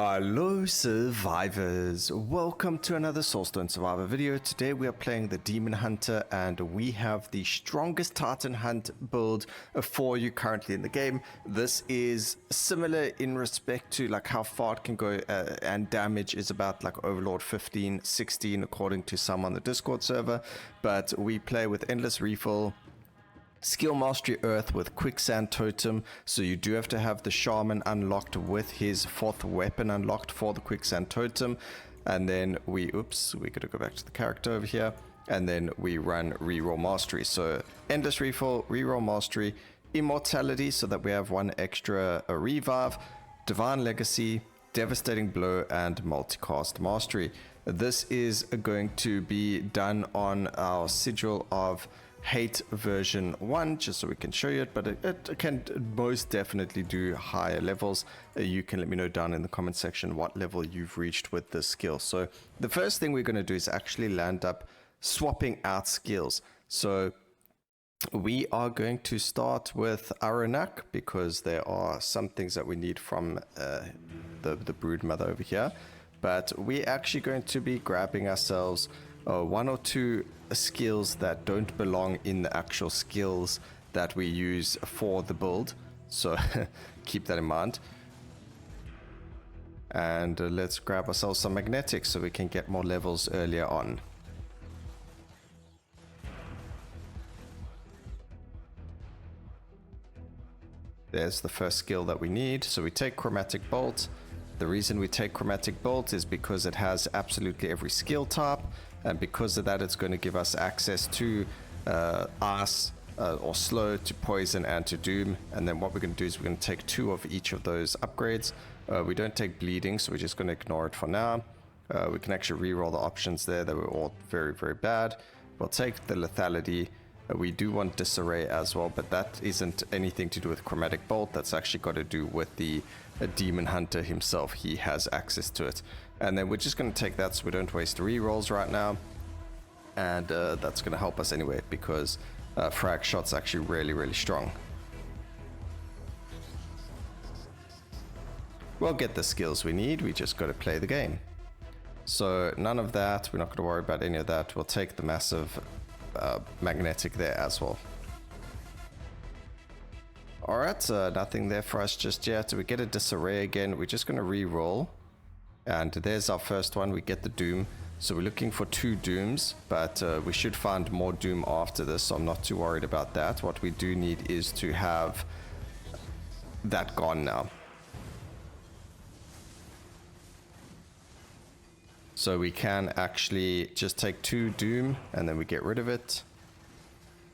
Hello survivors, welcome to another Soulstone survivor video. Today we are playing the Demon Hunter and we have the strongest Titan Hunt build for you currently in the game. This is similar in respect to like how far it can go and damage is about like Overlord 15, 16 according to some on the Discord server. But we play with Endless Refill, Skill Mastery Earth with Quicksand Totem, so you do have to have the Shaman unlocked with his 4th weapon unlocked for the Quicksand Totem. And then we gotta go back to the character over here, and then we run Reroll Mastery. So Endless Refill, Reroll Mastery, Immortality so that we have one extra Revive, Divine Legacy, Devastating Blow, and Multicast Mastery. This is going to be done on our Sigil of Hate version 1, just so we can show you it, but it can most definitely do higher levels. You can let me know down in the comment section what level you've reached with this skill. So the first thing we're going to do is actually land up swapping out skills. So we are going to start with Aruanak because there are some things that we need from the brood mother over here, but we're actually going to be grabbing ourselves one or two skills that don't belong in the actual skills that we use for the build, so keep that in mind. And let's grab ourselves some magnetics so we can get more levels earlier on. There's the first skill that we need, so we take Chromatic Bolt. The reason we take Chromatic Bolt is because it has absolutely every skill type, and because of that it's going to give us access to Ice or Slow, to Poison, and to Doom. And then what we're going to do is we're going to take 2 of each of those upgrades. We don't take Bleeding, so we're just going to ignore it for now. We can actually reroll the options there. They were all very, very bad. We'll take the Lethality. We do want Disarray as well, but that isn't anything to do with Chromatic Bolt. That's actually got to do with the Demon Hunter himself. He has access to it. And then we're just going to take that so we don't waste rerolls right now. And that's going to help us anyway, because frag shot's actually really, really strong. We'll get the skills we need. We just got to play the game. So none of that. We're not going to worry about any of that. We'll take the massive magnetic there as well. Alright, nothing there for us just yet. We get a Disarray again. We're just going to re-roll. And there's our first one. We get the Doom. So we're looking for 2 Dooms, but we should find more Doom after this, so I'm not too worried about that. What we do need is to have that gone now. So we can actually just take 2 Doom and then we get rid of it.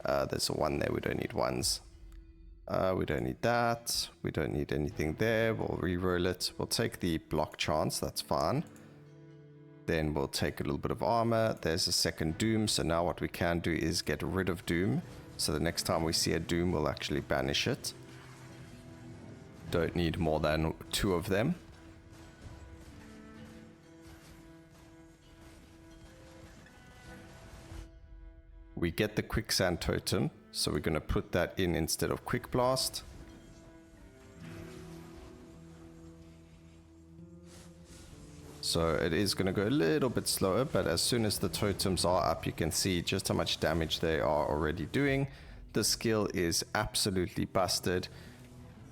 There's a 1 there. We don't need 1s. We don't need that. We don't need anything there. We'll re-roll it. We'll take the block chance. That's fine. Then we'll take a little bit of armor. There's a second Doom. So now what we can do is get rid of Doom. So the next time we see a Doom, we'll actually banish it. Don't need more than 2 of them. We get the Quicksand Totem, so we're going to put that in instead of Quick Blast. So it is going to go a little bit slower, but as soon as the totems are up, you can see just how much damage they are already doing. The skill is absolutely busted.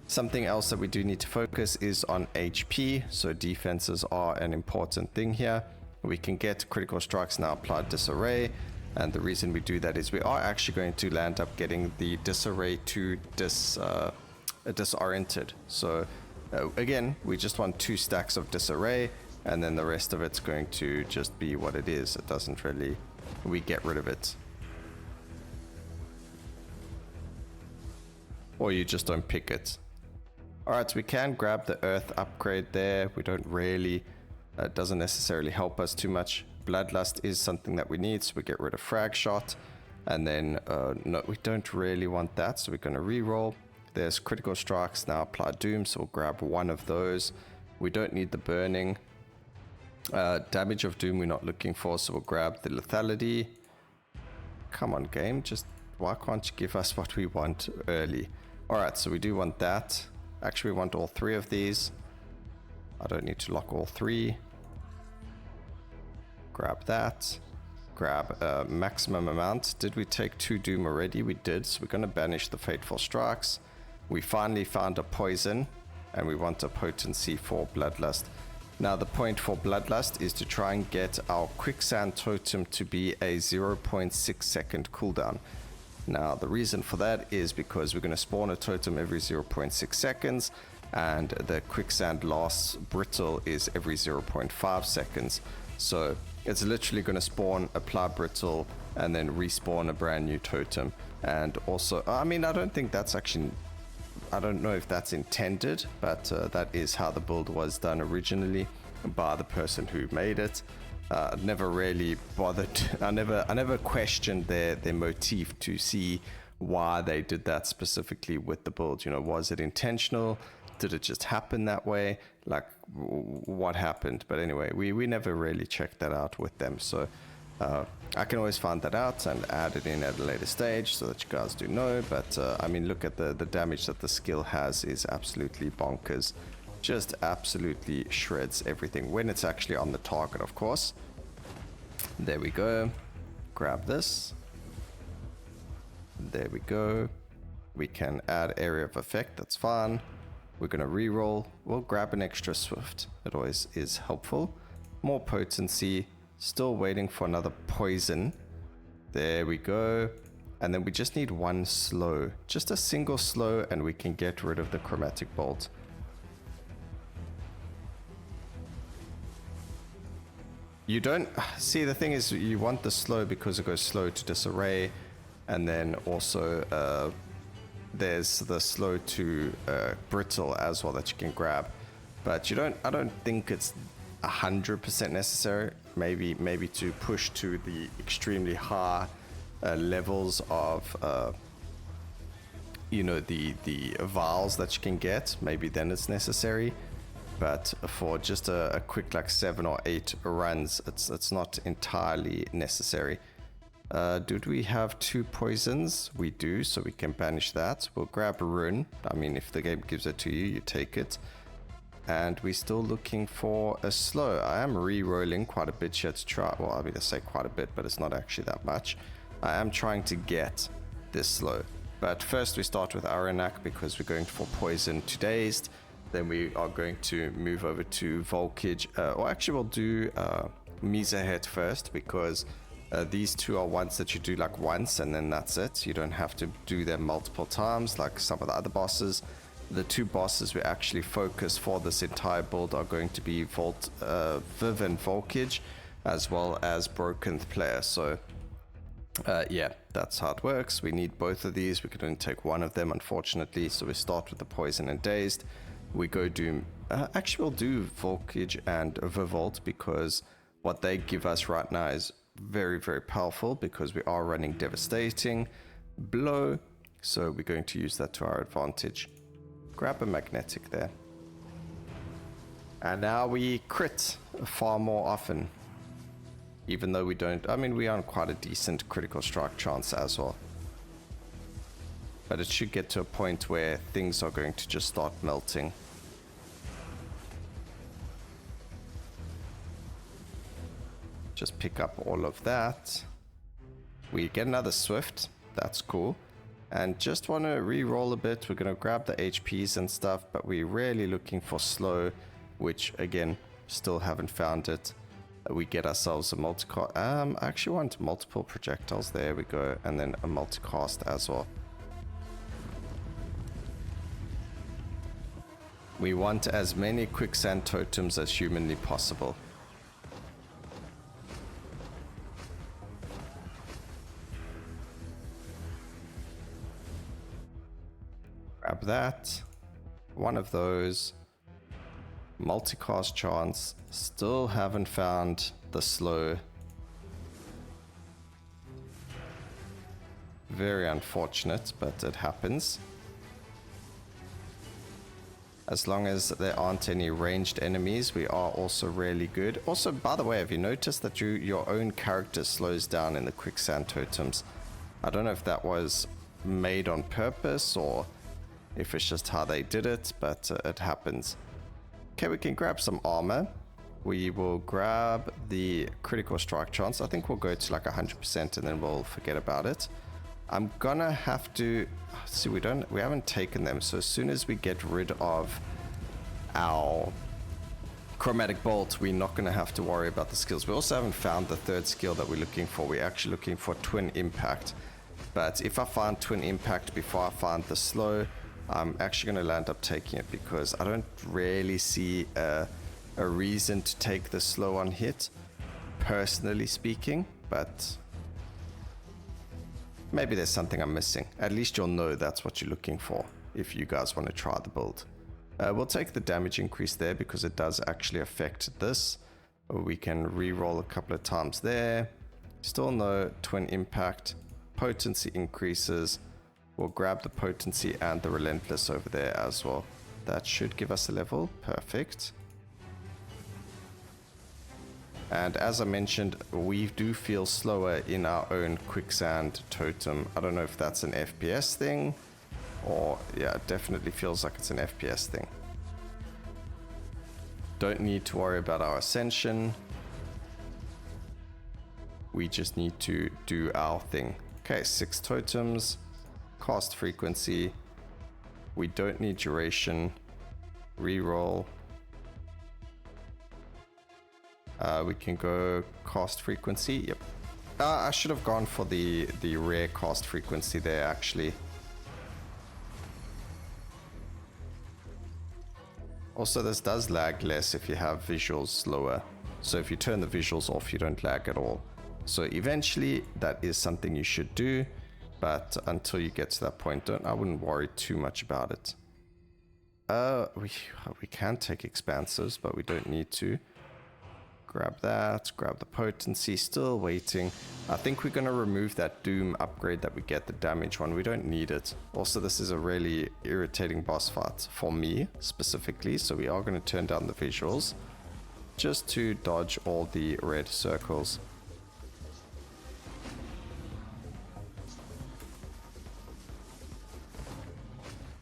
Something else that we do need to focus is on HP, so defenses are an important thing here. We can get critical strikes now applied Disarray. And the reason we do that is we are actually going to land up getting the Disarray to Disorientated. So again, we just want 2 stacks of Disarray, and then the rest of it's going to just be what it is. It doesn't really, we get rid of it. Or you just don't pick it. Alright, so we can grab the Earth upgrade there. We don't really, it doesn't necessarily help us too much. Bloodlust is something that we need, so we get rid of frag shot. And then no, we don't really want that, so we're going to re-roll. There's critical strikes now, apply Doom, so we'll grab 1 of those. We don't need the burning. Damage of Doom we're not looking for, so we'll grab the lethality. Come on game, just why can't you give us what we want early? Alright, so we do want that. Actually we want all 3 of these. I don't need to lock all 3. Grab that. Grab a maximum amount. Did we take 2 Doom already? We did, so we're going to banish the Fateful Strikes. We finally found a poison, and we want a potency for Bloodlust. Now the point for Bloodlust is to try and get our Quicksand Totem to be a 0.6 second cooldown. Now the reason for that is because we're going to spawn a totem every 0.6 seconds, and the Quicksand Last Brittle is every 0.5 seconds. So it's literally going to spawn, apply Brittle, and then respawn a brand new totem. And also, I mean, I don't think that's actually, I don't know if that's intended, but that is how the build was done originally by the person who made it. Never really bothered. I never questioned their motif to see why they did that specifically with the build. You know, was it intentional? Did it just happen that way? Like, what happened? But anyway, we never really checked that out with them. So I can always find that out and add it in at a later stage so that you guys do know. But I mean, look at the damage that the skill has is absolutely bonkers. Just absolutely shreds everything when it's actually on the target, of course. There we go. Grab this. There we go. We can add area of effect. That's fine. We're going to reroll. We'll grab an extra swift. It always is helpful. More potency. Still waiting for another poison. There we go. And then we just need 1 slow. Just a single slow and we can get rid of the chromatic bolt. You don't see, the thing is you want the slow because it goes slow to Disarray, and then also there's the slow to Brittle as well that you can grab, but you don't. I don't think it's 100% necessary. Maybe to push to the extremely high levels of you know, the vials that you can get. Maybe then it's necessary. But for just a quick like 7 or 8 runs, it's not entirely necessary. Did we have 2 poisons? We do, so we can banish that. We'll grab a rune. I mean, if the game gives it to you, you take it. And we're still looking for a slow. I am re-rolling quite a bit here to try. Well, I mean, I say quite a bit, but it's not actually that much. I am trying to get this slow. But first we start with Aruanak because we're going for poison to Dazed. Then we are going to move over to Volkage, or actually we'll do Mhyzahet first, because these 2 are ones that you do like once and then that's it. You don't have to do them multiple times like some of the other bosses. The 2 bosses we actually focus for this entire build are going to be Viv and Volkage, as well as Broken Player. So yeah, that's how it works. We need both of these. We can only take 1 of them, unfortunately. So we start with the Poison and Dazed. We go do, actually we'll do Volkage and Vivolt, because what they give us right now is very, very powerful, because we are running Devastating Blow. So we're going to use that to our advantage. Grab a Magnetic there. And now we crit far more often. Even though we don't, I mean, we are on quite a decent critical strike chance as well. But it should get to a point where things are going to just start melting. Just pick up all of that. We get another Swift. That's cool. And just want to re-roll a bit. We're going to grab the HPs and stuff, but we're really looking for slow, which again, still haven't found it. We get ourselves a multicast. I actually want multiple projectiles. There we go. And then a multicast as well. We want as many quicksand totems as humanly possible. Grab that. 1 of those. Multicast chance. Still haven't found the slow. Very unfortunate, but it happens. As long as there aren't any ranged enemies, we are also really good. Also, by the way, have you noticed that your own character slows down in the quicksand totems? I don't know if that was made on purpose or if it's just how they did it, but it happens. Okay, we can grab some armor. We will grab the critical strike chance. I think we'll go to like 100% and then we'll forget about it. I'm gonna have to see, we haven't taken them, so as soon as we get rid of our chromatic bolt, we're not gonna have to worry about the skills. We also haven't found the third skill that we're looking for. We're actually looking for twin impact, but if I find twin impact before I find the slow, I'm actually gonna land up taking it because I don't really see a reason to take the slow on hit, personally speaking, but maybe there's something I'm missing. At least you'll know that's what you're looking for if you guys want to try the build. We'll take the damage increase there because it does actually affect this. We can re-roll a couple of times there. Still no twin impact. Potency increases. We'll grab the potency and the relentless over there as well. That should give us a level. Perfect. And as I mentioned, we do feel slower in our own quicksand totem. I don't know if that's an FPS thing or, yeah, it definitely feels like it's an FPS thing. Don't need to worry about our ascension. We just need to do our thing. Okay, 6 totems, cast frequency. We don't need duration. Reroll. We can go cast frequency. Yep. I should have gone for the rare cast frequency there, actually. Also, this does lag less if you have visuals slower. So if you turn the visuals off, you don't lag at all. So eventually, that is something you should do. But until you get to that point, I wouldn't worry too much about it. We can take expansives, but we don't need to. Grab that, grab the potency, still waiting. I think we're going to remove that Doom upgrade that we get, the damage one. We don't need it. Also, this is a really irritating boss fight for me specifically, so we are going to turn down the visuals just to dodge all the red circles.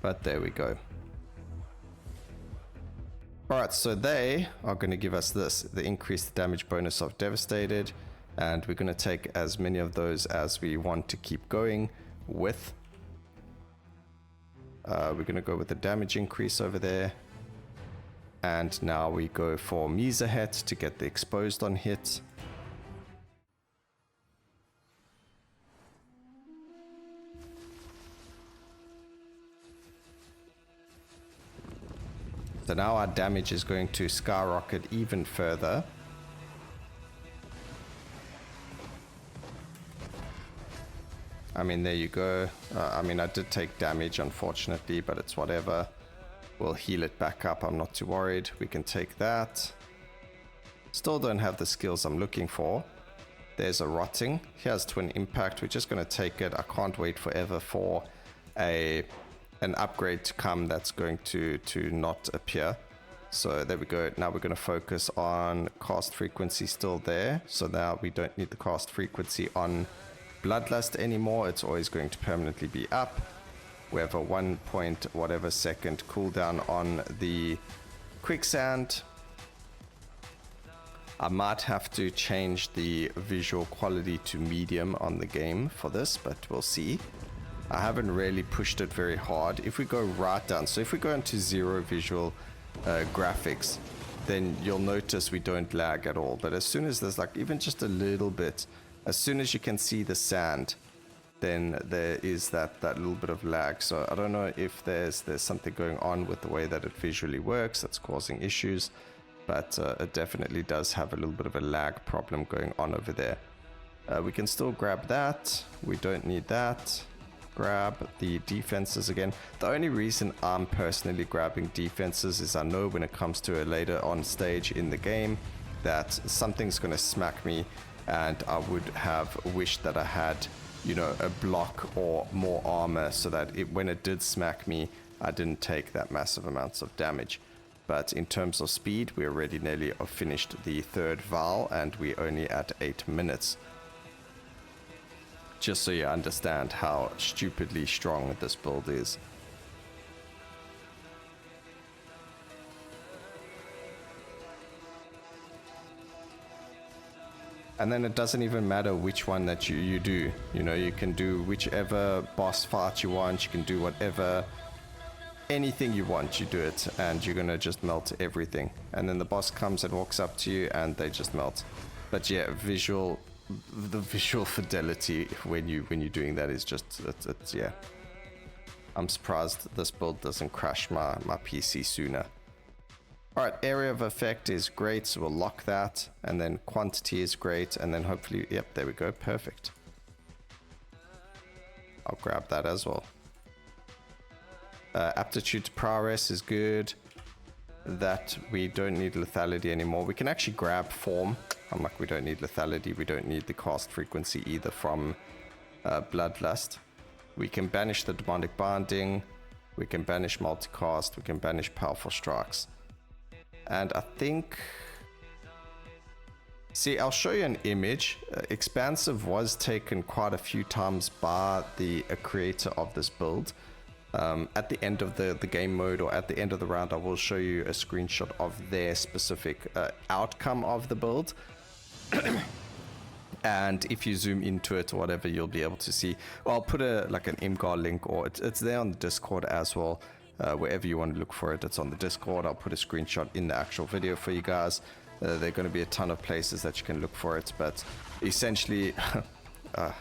But there we go. Alright, so they are going to give us this, the increased damage bonus of Devastated, and we're going to take as many of those as we want to keep going with. We're going to go with the damage increase over there, and now we go for Mhyzahet to get the exposed on hit. So now our damage is going to skyrocket even further. I mean, there you go. I mean, I did take damage, unfortunately, but it's whatever. We'll heal it back up. I'm not too worried. We can take that. Still don't have the skills I'm looking for. There's a rotting. Here's twin impact. We're just going to take it. I can't wait forever for an upgrade to come that's going to not appear. So there we go. Now we're going to focus on cast frequency still there. So now we don't need the cast frequency on Bloodlust anymore. It's always going to permanently be up. We have a 1 point whatever second cooldown on the quicksand. I might have to change the visual quality to medium on the game for this, but we'll see. I haven't really pushed it very hard. If we go right down, so if we go into 0 visual graphics, then you'll notice we don't lag at all. But as soon as there's like even just a little bit, as soon as you can see the sand, then there is that little bit of lag. So I don't know if there's something going on with the way that it visually works that's causing issues, but it definitely does have a little bit of a lag problem going on over there. We can still grab that. We don't need that. Grab the defenses again. The only reason I'm personally grabbing defenses is I know when it comes to a later on stage in the game that something's going to smack me, and I would have wished that I had, you know, a block or more armor so that when it did smack me, I didn't take that massive amounts of damage. But in terms of speed, we already nearly finished the third vial, and we're only at 8 minutes. Just so you understand how stupidly strong this build is. And then it doesn't even matter which one that you do. You know, you can do whichever boss fight you want. You can do whatever, anything you want, you do it. And you're going to just melt everything. And then the boss comes and walks up to you and they just melt. But yeah, the visual fidelity when you're doing that is just, it's yeah. I'm surprised this build doesn't crash my PC sooner. Alright, area of effect is great, so we'll lock that. And then quantity is great, and then hopefully, yep, there we go, perfect. I'll grab that as well. Aptitude to prowess is good. That we don't need lethality anymore. We can actually grab form. I'm like, we don't need lethality, we don't need the cast frequency either from Bloodlust. We can banish the demonic binding, we can banish multicast, we can banish powerful strikes. And I think, see, I'll show you an image. Expansive was taken quite a few times by the creator of this build. At the end of the game mode, or at the end of the round, I will show you a screenshot of their specific outcome of the build. And if you zoom into it or whatever, you'll be able to see. Well, I'll put like an Imgar link, or it's there on the Discord as well. Wherever you want to look for it, it's on the Discord. I'll put a screenshot in the actual video for you guys. There are going to be a ton of places that you can look for it, but essentially,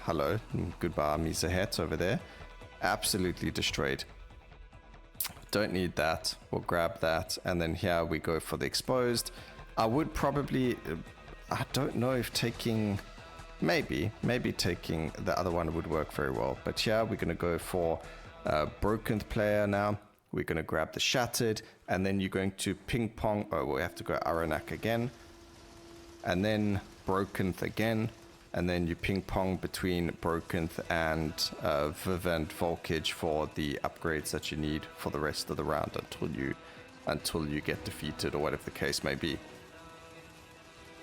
hello, goodbye Mhyzahet over there. Absolutely destroyed. Don't need that. We'll grab that, and then here we go for the exposed. I would probably, I don't know if taking, maybe taking the other one would work very well, but here we're going to go for broken player now. We're going to grab the Shattered, and then you're going to ping pong. Oh, we have to go Aruanak again, and then Broken again, and then you ping pong between Broken and Viv and Volkage for the upgrades that you need for the rest of the round until you get defeated, or whatever the case may be.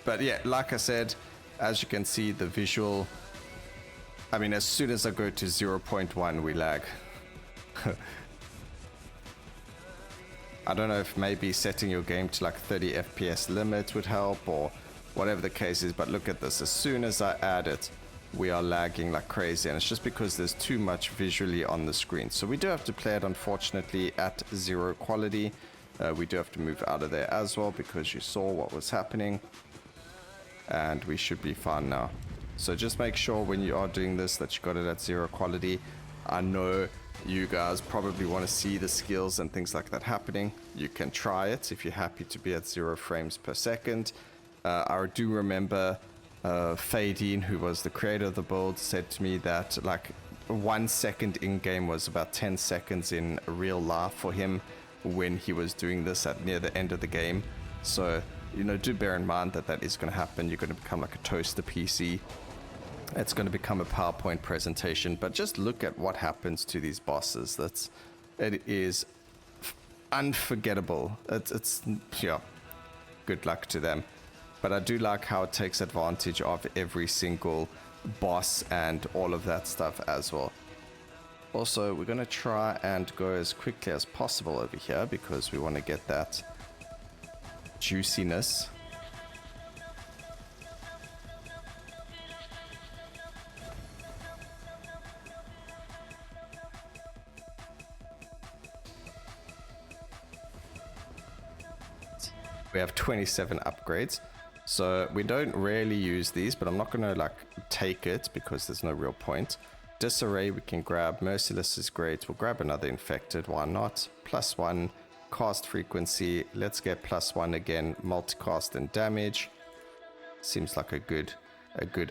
But yeah, like I said, as you can see, the visual, I mean, as soon as I go to 0.1, we lag. I don't know if maybe setting your game to like 30 FPS limit would help, or whatever the case is, but look at this. As soon as I add it, we are lagging like crazy, and it's just because there's too much visually on the screen. So we do have to play it, unfortunately, at 0 quality. We do have to move out of there as well, because you saw what was happening, and we should be fine now. So just make sure when you are doing this that you got it at 0 quality. I know you guys probably want to see the skills and things like that happening. You can try it if you're happy to be at 0 frames per second. I do remember Faydaen, who was the creator of the build, said to me that like 1 second in game was about 10 seconds in real life for him when he was doing this at near the end of the game. So, you know, do bear in mind that that is going to happen. You're going to become like a toaster PC. It's going to become a PowerPoint presentation, but just look at what happens to these bosses. It is unforgettable. It's yeah, good luck to them. But I do like how it takes advantage of every single boss and all of that stuff as well. Also, we're going to try and go as quickly as possible over here because we want to get that juiciness. We have 27 upgrades, so we don't really use these, but I'm not going to like take it because there's no real point. Disarray we can grab. Merciless is great. We'll grab another infected, why not? +1 cast frequency. Let's get +1 again. Multicast and damage. Seems like a good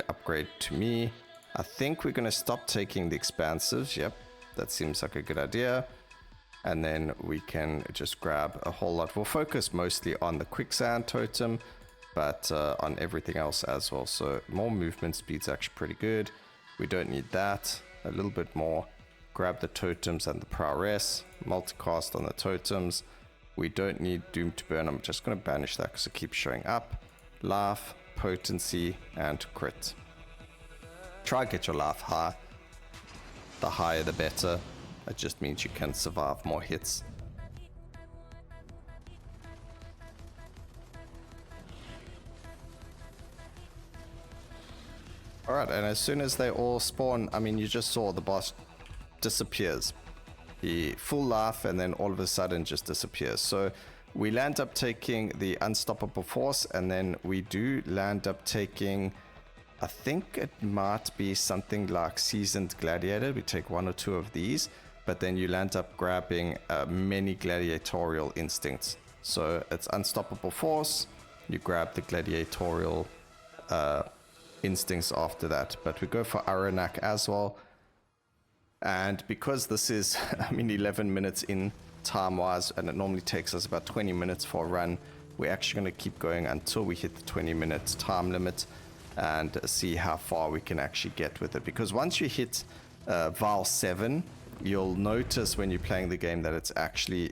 upgrade to me. I think we're going to stop taking the expansives. Yep, that seems like a good idea. And then we can just grab a whole lot. We'll focus mostly on the quicksand totem, but on everything else as well. So more movement speed's actually pretty good. We don't need that. A little bit more. Grab the totems and the prowess. Multicast on the totems. We don't need Doom to Burn. I'm just going to banish that because it keeps showing up. Life, potency, and crit. Try and get your life high. The higher the better. It just means you can survive more hits. Alright, and as soon as they all spawn, I mean, you just saw the boss disappears. He full life and then all of a sudden just disappears. So we land up taking the Unstoppable Force, and then we do land up taking, I think it might be something like Seasoned Gladiator. We take 1 or 2 of these, but then you land up grabbing many gladiatorial instincts. So it's Unstoppable Force, you grab the gladiatorial instincts after that. But we go for Aruanak as well. And because this is, I mean, 11 minutes in time-wise, and it normally takes us about 20 minutes for a run, we're actually going to keep going until we hit the 20 minutes time limit and see how far we can actually get with it. Because once you hit Val 7, you'll notice when you're playing the game that it's actually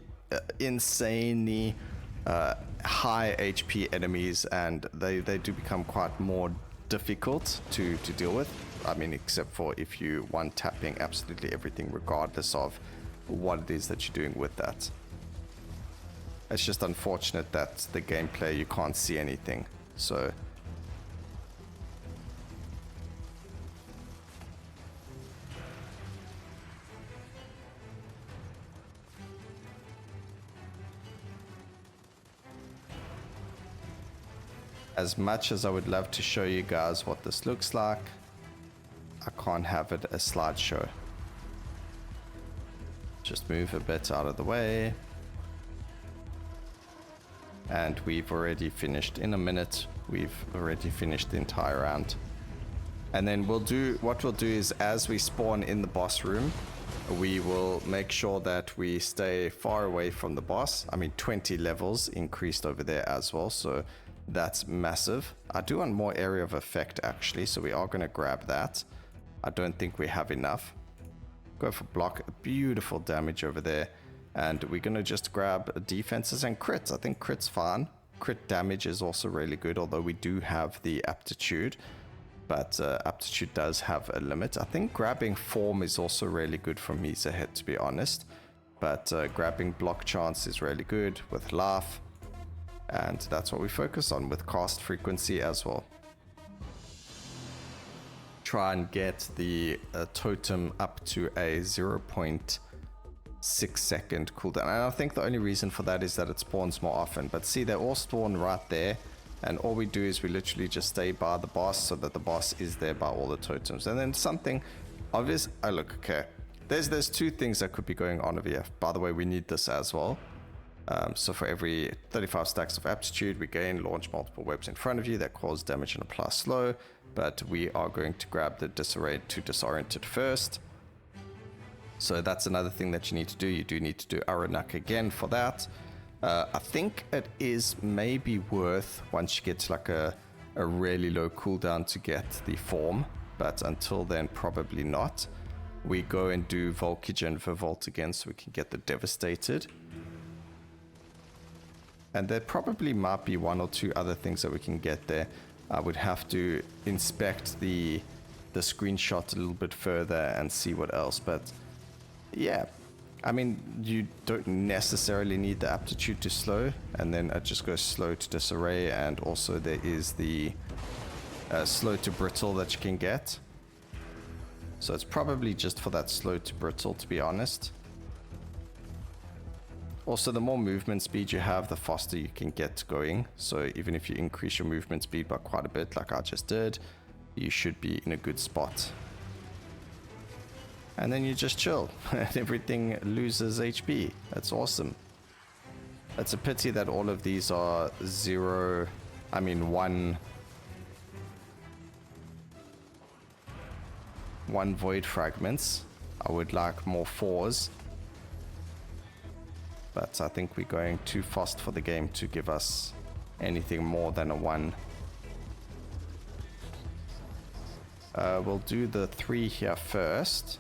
insanely high HP enemies, and they do become quite more difficult to deal with. I mean, except for if you one-tapping absolutely everything regardless of what it is that you're doing with that. It's just unfortunate that the gameplay, you can't see anything. So as much as I would love to show you guys what this looks like, I can't have it a slideshow. Just move a bit out of the way. And we've already finished. In a minute, we've already finished the entire round. And then what we'll do is, as we spawn in the boss room, we will make sure that we stay far away from the boss. I mean, 20 levels increased over there as well, so that's massive. I do want more area of effect actually, so we are going to grab that. I don't think we have enough. Go for block, beautiful damage over there. And we're going to just grab defenses and crits. I think crit's fine. Crit damage is also really good, although we do have the Aptitude. But Aptitude does have a limit. I think grabbing form is also really good for Mhyzahet, to be honest. But grabbing block chance is really good with laugh. And that's what we focus on with cast frequency as well. Try and get the totem up to a 0.6 second cooldown. And I think the only reason for that is that it spawns more often. But see, they all spawn right there. And all we do is we literally just stay by the boss so that the boss is there by all the totems. And then something obvious. Oh, look, okay. There's 2 things that could be going on over here. By the way, we need this as well. So for every 35 stacks of Aptitude, we gain launch multiple webs in front of you that cause damage and apply slow. But we are going to grab the Disarray to Disoriented first. So that's another thing that you need to do. You do need to do Aruanak again for that. I think it is maybe worth, once you get to like a really low cooldown, to get the form. But until then, probably not. We go and do Volkage for Vault again so we can get the Devastated. And there probably might be 1 or 2 other things that we can get there. I would have to inspect the screenshot a little bit further and see what else. But yeah, I mean, you don't necessarily need the Aptitude to slow. And then it just goes slow to Disarray. And also there is the slow to Brittle that you can get. So it's probably just for that slow to Brittle, to be honest. Also, the more movement speed you have, the faster you can get going. So even if you increase your movement speed by quite a bit, like I just did, you should be in a good spot. And then you just chill and everything loses HP. That's awesome. It's a pity that all of these are one void fragments. I would like more 4s. But I think we're going too fast for the game to give us anything more than a 1. We'll do the 3 here first.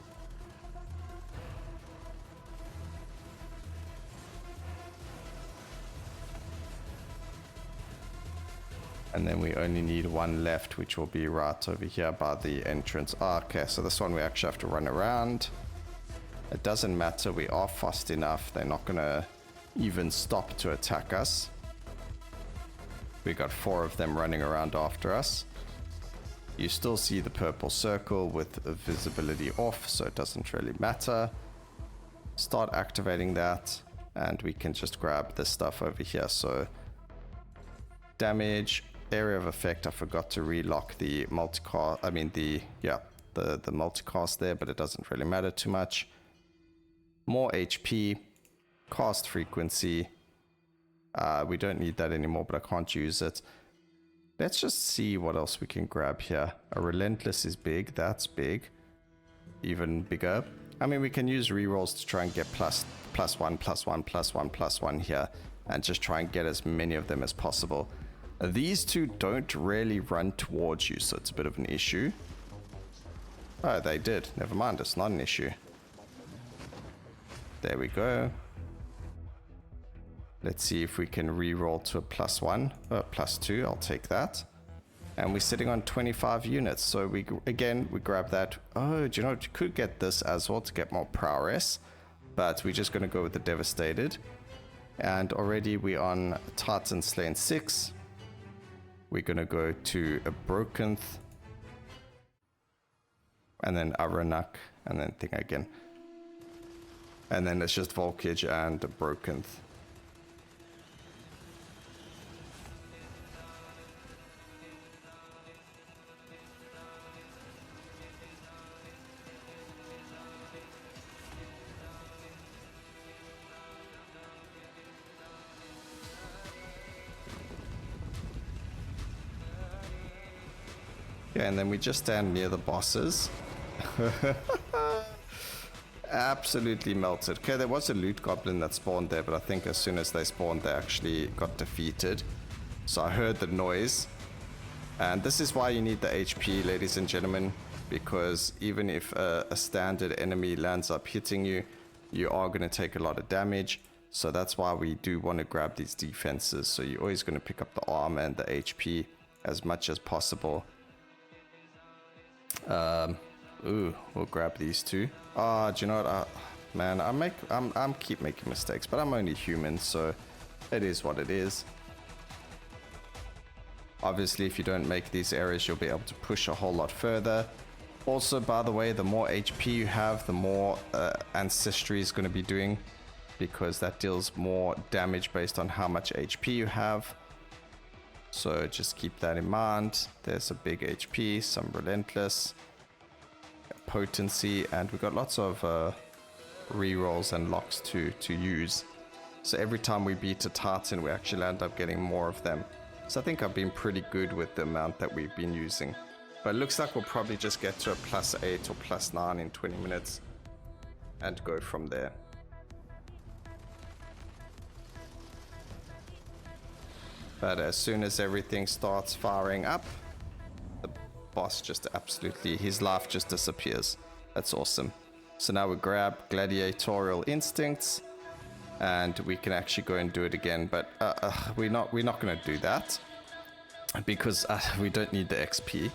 And then we only need 1 left, which will be right over here by the entrance. Okay, so this one we actually have to run around. It doesn't matter, we are fast enough. They're not gonna even stop to attack us. We got 4 of them running around after us. You still see the purple circle with visibility off, so it doesn't really matter. Start activating that, and we can just grab this stuff over here. So damage, area of effect. I forgot to relock the multicast. I mean the multicast there, but it doesn't really matter too much. More HP, cast frequency. We don't need that anymore, but I can't use it. Let's just see what else we can grab here. A relentless is big. That's big. Even bigger. I mean, we can use rerolls to try and get plus one, plus one, plus one, plus one here, and just try and get as many of them as possible. These two don't really run towards you, so it's a bit of an issue. Oh, they did. Never mind, it's not an issue. There we go. Let's see if we can reroll to a plus one, plus two. I'll take that. And we're sitting on 25 units. So we grab that. Oh, do you know what? You could get this as well to get more prowess. But we're just going to go with the Devastated. And already we're on Titan Slain 6. We're going to go to a Brokenth. And then Aruanak. And then Thing again. And then it's just Volkage and a Brokenth. Yeah, and then we just stand near the bosses. Absolutely melted. Okay, there was a loot goblin that spawned there, but I think as soon as they spawned, they actually got defeated. So I heard the noise. And this is why you need the HP, ladies and gentlemen. Because even if a standard enemy lands up hitting you, you are going to take a lot of damage. So that's why we do want to grab these defenses. So you're always going to pick up the armor and the HP as much as possible. Ooh, we'll grab these two. Ah, do you know what? Man, I'm keep making mistakes, but I'm only human, so it is what it is. Obviously, if you don't make these areas, you'll be able to push a whole lot further. Also, by the way, the more HP you have, the more Ancestry is going to be doing, because that deals more damage based on how much HP you have. So just keep that in mind. There's a big HP, some Relentless, Potency, and we've got lots of rerolls and locks to use. So every time we beat a Titan, we actually end up getting more of them. So I think I've been pretty good with the amount that we've been using. But it looks like we'll probably just get to a +8 or +9 in 20 minutes and go from there. But as soon as everything starts firing up, the boss just absolutely, his life just disappears. That's awesome. So now we grab Gladiatorial Instincts, and we can actually go and do it again. But we're not going to do that because we don't need the XP.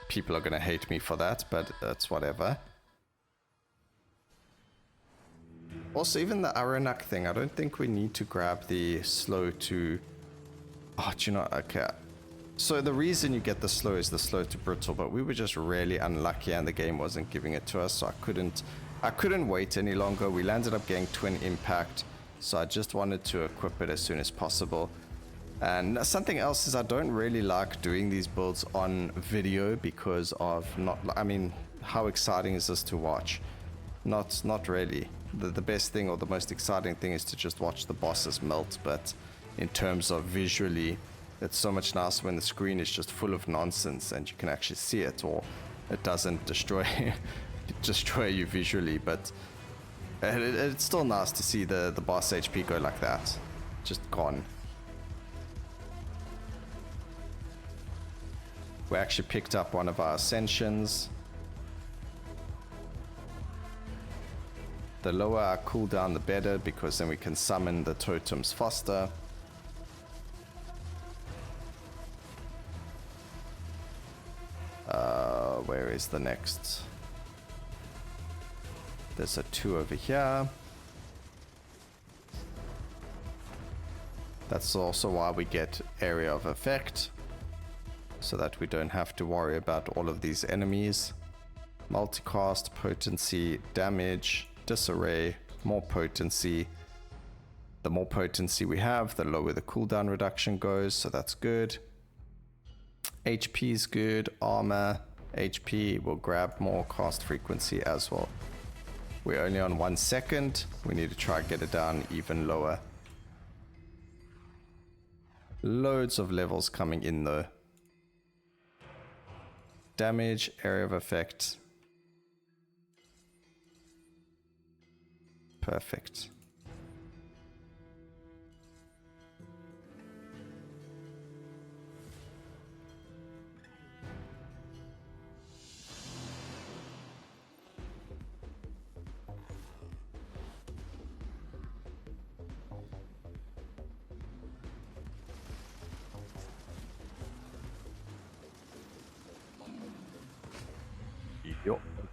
People are going to hate me for that, but that's whatever. Also, even the Aruanak thing, I don't think we need to grab the slow to... Oh, do you know, okay. So the reason you get the slow is the slow to Brittle, but we were just really unlucky and the game wasn't giving it to us, so I couldn't wait any longer. We landed up getting Twin Impact, so I just wanted to equip it as soon as possible. And something else is I don't really like doing these builds on video because of how exciting is this to watch? Not really. The best thing or the most exciting thing is to just watch the bosses melt, but in terms of visually, it's so much nicer when the screen is just full of nonsense and you can actually see it, or it doesn't destroy you visually. But it's still nice to see the boss HP go like that, just gone. We actually picked up one of our ascensions. The lower our cooldown, the better, because then we can summon the totems faster. Where is the next? There's a 2 over here. That's also why we get area of effect. so that we don't have to worry about all of these enemies. Multicast, potency, damage, disarray, more potency. The more potency we have, the lower the cooldown reduction goes, so that's good. HP is good, armor, HP, we'll grab more cast frequency as well. We're only on 1 second, we need to try and get it down even lower. Loads of levels coming in though. Damage, area of effect. Perfect.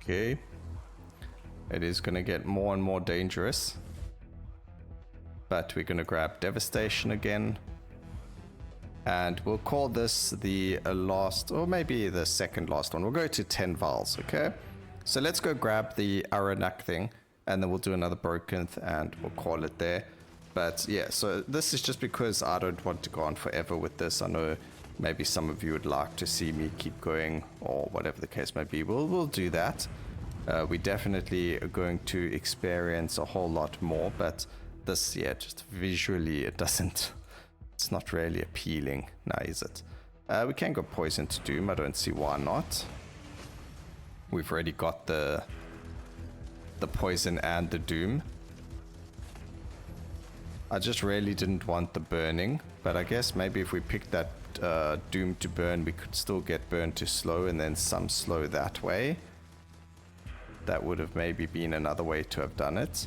Okay. It is going to get more and more dangerous. But we're going to grab Devastation again. And we'll call this the last, or maybe the second last one. We'll go to 10 vials, okay? So let's go grab the Aruanak thing. And then we'll do another broken and we'll call it there. But yeah, so this is just because I don't want to go on forever with this. I know maybe some of you would like to see me keep going or whatever the case may be. We'll do that. We definitely are going to experience a whole lot more, but this, yeah, just visually it doesn't, it's not really appealing now, is it? We can go Poison to Doom, I don't see why not. We've already got the Poison and the Doom. I just really didn't want the burning, but I guess maybe if we picked that Doom to burn, we could still get burn to slow and then some slow that way. That would have maybe been another way to have done it.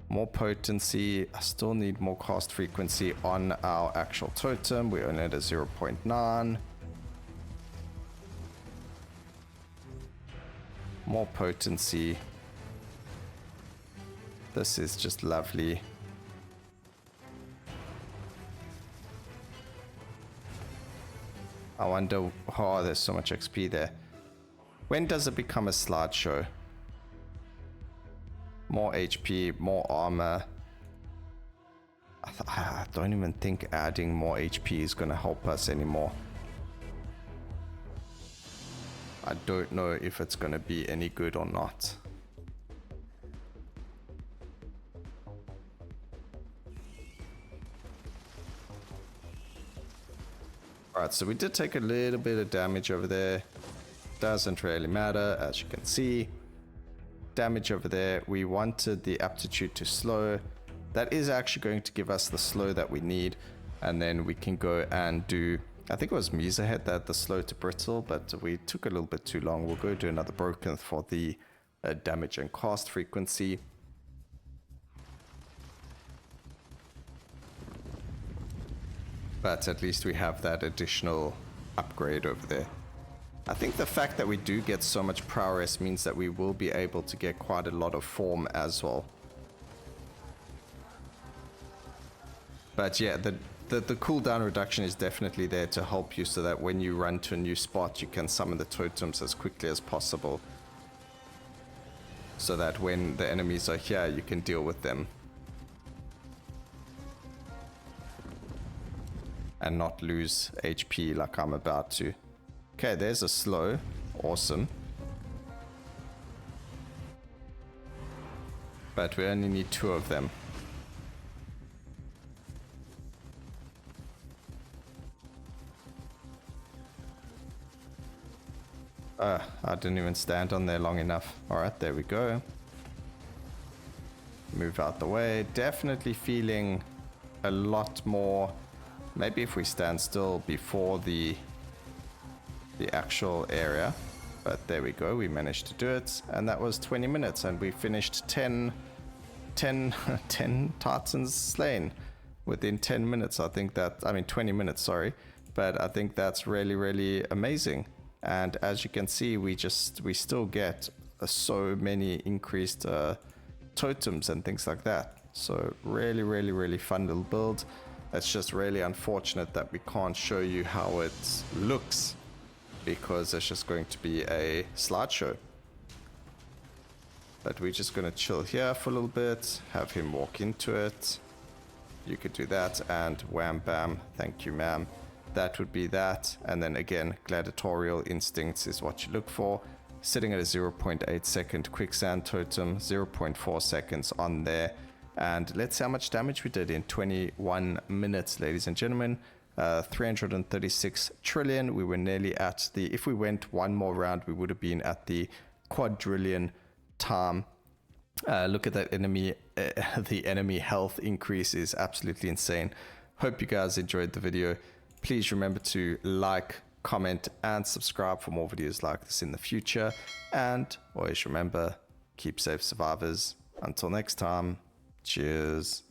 More potency. I still need more cast frequency on our actual totem. We're only at a 0.9. More potency. This is just lovely. I wonder, oh, there's so much XP there. When does it become a slideshow? More HP, more armor. I don't even think adding more HP is going to help us anymore. I don't know if it's going to be any good or not. Alright, so we did take a little bit of damage over there. Doesn't really matter, as you can see. Damage over there. We wanted the aptitude to slow. That is actually going to give us the slow that we need. And then we can go and do, I think it was Mhyzahet that had the slow to Brittle, but we took a little bit too long. We'll go do another broken for the damage and cast frequency. But at least we have that additional upgrade over there. I think the fact that we do get so much prowess means that we will be able to get quite a lot of form as well. But yeah, the cooldown reduction is definitely there to help you so that when you run to a new spot, you can summon the totems as quickly as possible. So that when the enemies are here, you can deal with them. And not lose HP like I'm about to. Okay, there's a slow. Awesome. But we only need 2 of them. I didn't even stand on there long enough. Alright, there we go. Move out the way. Definitely feeling a lot more. Maybe if we stand still before the actual area. But there we go, we managed to do it. And that was 20 minutes and we finished 10 Titans slain within 10 minutes. I think that, I mean 20 minutes, sorry. But I think that's really, really amazing. And as you can see, we still get so many increased totems and things like that. So really, really, really fun little build. It's just really unfortunate that we can't show you how it looks, because it's just going to be a slideshow. But we're just going to chill here for a little bit, have him walk into it. You could do that, and wham bam, thank you ma'am. That would be that. And then again, gladiatorial instincts is what you look for. Sitting at a 0.8 second quicksand totem, 0.4 seconds on there. And let's see how much damage we did in 21 minutes, ladies and gentlemen. 336 trillion. We were nearly at the, if we went one more round, we would have been at the quadrillion time. Look at that enemy. The enemy health increase is absolutely insane. Hope you guys enjoyed the video. Please remember to like, comment, and subscribe for more videos like this in the future. And always remember, keep safe, survivors. Until next time, cheers.